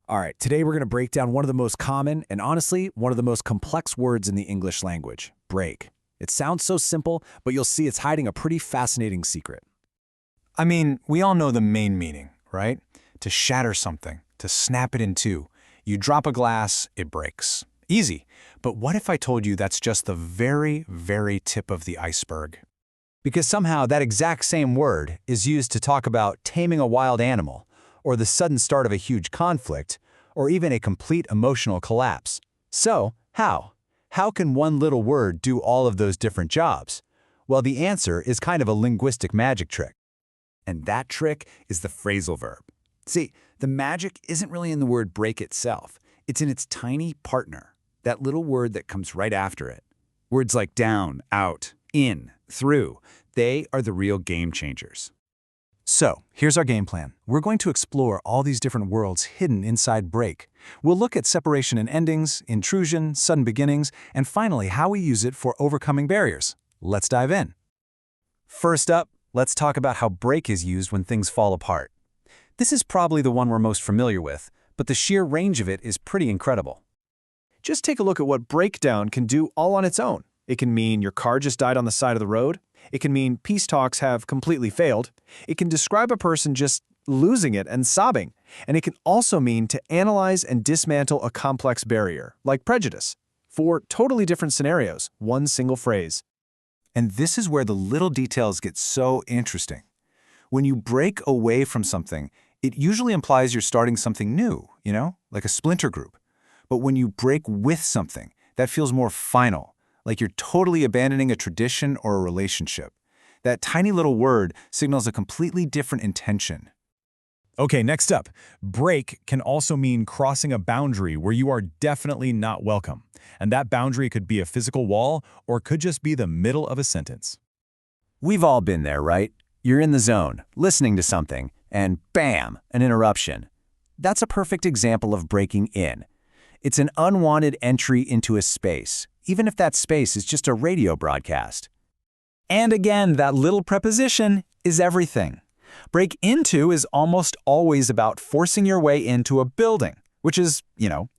All right, today we're going to break down one of the most common and honestly, one of the most complex words in the English language, break. It sounds so simple, but you'll see it's hiding a pretty fascinating secret. I mean, we all know the main meaning, right? To shatter something, to snap it in two. You drop a glass, it breaks. Easy. But what if I told you that's just the very, very tip of the iceberg? Because somehow that exact same word is used to talk about taming a wild animal, or the sudden start of a huge conflict, or even a complete emotional collapse. So, how? How can one little word do all of those different jobs? Well, the answer is kind of a linguistic magic trick. And that trick is the phrasal verb. See, the magic isn't really in the word break itself. It's in its tiny partner, that little word that comes right after it. Words like down, out, in, through, they are the real game changers. So, here's our game plan. We're going to explore all these different worlds hidden inside break. We'll look at separation and endings, intrusion, sudden beginnings, and finally how we use it for overcoming barriers. Let's dive in. First up, let's talk about how break is used when things fall apart. This is probably the one we're most familiar with, but the sheer range of it is pretty incredible. Just take a look at what breakdown can do all on its own. It can mean your car just died on the side of the road. It can mean peace talks have completely failed. It can describe a person just losing it and sobbing. And it can also mean to analyze and dismantle a complex barrier, like prejudice. 4 totally different scenarios, one single phrase. And this is where the little details get so interesting. When you break away from something, it usually implies you're starting something new, like a splinter group. But when you break with something, that feels more final, like you're totally abandoning a tradition or a relationship. That tiny little word signals a completely different intention. Okay, next up, break can also mean crossing a boundary where you are definitely not welcome. And that boundary could be a physical wall or could just be the middle of a sentence. We've all been there, right? You're in the zone, listening to something, and bam, an interruption. That's a perfect example of breaking in. It's an unwanted entry into a space, even if that space is just a radio broadcast. And again, that little preposition is everything. Break into is almost always about forcing your way into a building, which is,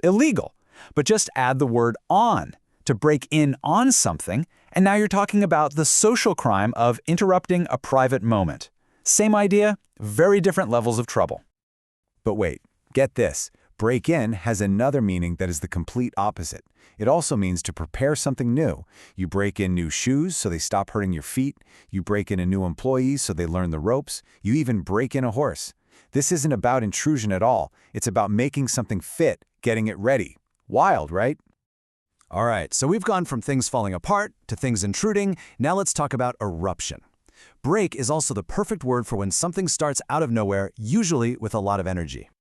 illegal. But just add the word on to break in on something, and now you're talking about the social crime of interrupting a private moment. Same idea, very different levels of trouble. But wait, get this. Break in has another meaning that is the complete opposite. It also means to prepare something new. You break in new shoes so they stop hurting your feet. You break in a new employee so they learn the ropes. You even break in a horse. This isn't about intrusion at all. It's about making something fit, getting it ready. Wild, right? All right, so we've gone from things falling apart to things intruding. Now let's talk about eruption. Break is also the perfect word for when something starts out of nowhere, usually with a lot of energy.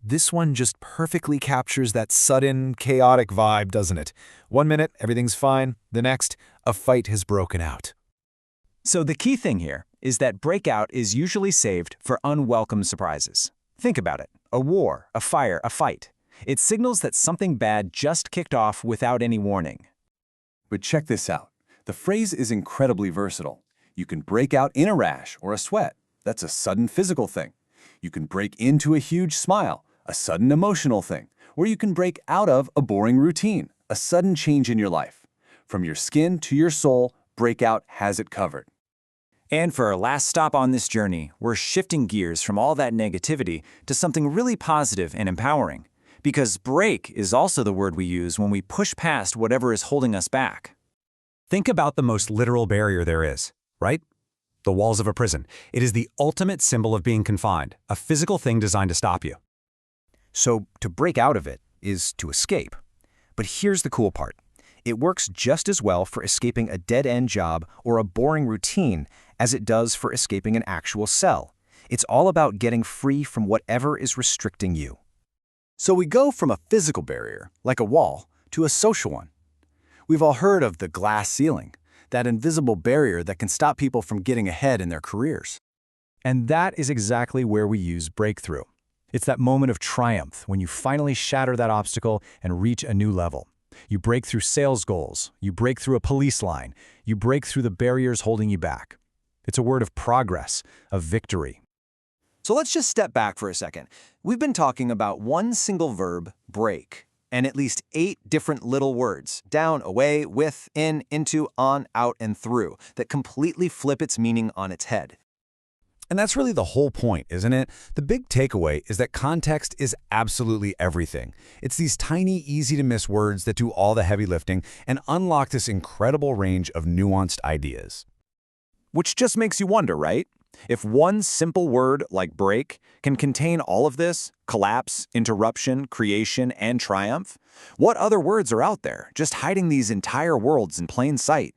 This one just perfectly captures that sudden, chaotic vibe, doesn't it? 1 minute, everything's fine. The next, a fight has broken out. So the key thing here is that breakout is usually saved for unwelcome surprises. Think about it. A war, a fire, a fight. It signals that something bad just kicked off without any warning. But check this out. The phrase is incredibly versatile. You can break out in a rash or a sweat. That's a sudden physical thing. You can break into a huge smile, a sudden emotional thing, or you can break out of a boring routine, a sudden change in your life. From your skin to your soul, breakout has it covered. And for our last stop on this journey, we're shifting gears from all that negativity to something really positive and empowering. Because break is also the word we use when we push past whatever is holding us back. Think about the most literal barrier there is, right? The walls of a prison. It is the ultimate symbol of being confined, a physical thing designed to stop you. So to break out of it is to escape. But here's the cool part. It works just as well for escaping a dead-end job or a boring routine as it does for escaping an actual cell. It's all about getting free from whatever is restricting you. So we go from a physical barrier, like a wall, to a social one. We've all heard of the glass ceiling, that invisible barrier that can stop people from getting ahead in their careers. And that is exactly where we use breakthrough. It's that moment of triumph when you finally shatter that obstacle and reach a new level. You break through sales goals, you break through a police line, you break through the barriers holding you back. It's a word of progress, of victory. So let's just step back for a second. We've been talking about one single verb, break, and at least 8 different little words, down, away, with, in, into, on, out, and through, that completely flip its meaning on its head. And that's really the whole point, isn't it? The big takeaway is that context is absolutely everything. It's these tiny, easy-to-miss words that do all the heavy lifting and unlock this incredible range of nuanced ideas. Which just makes you wonder, right? If one simple word like break can contain all of this, collapse, interruption, creation, and triumph, what other words are out there, just hiding these entire worlds in plain sight?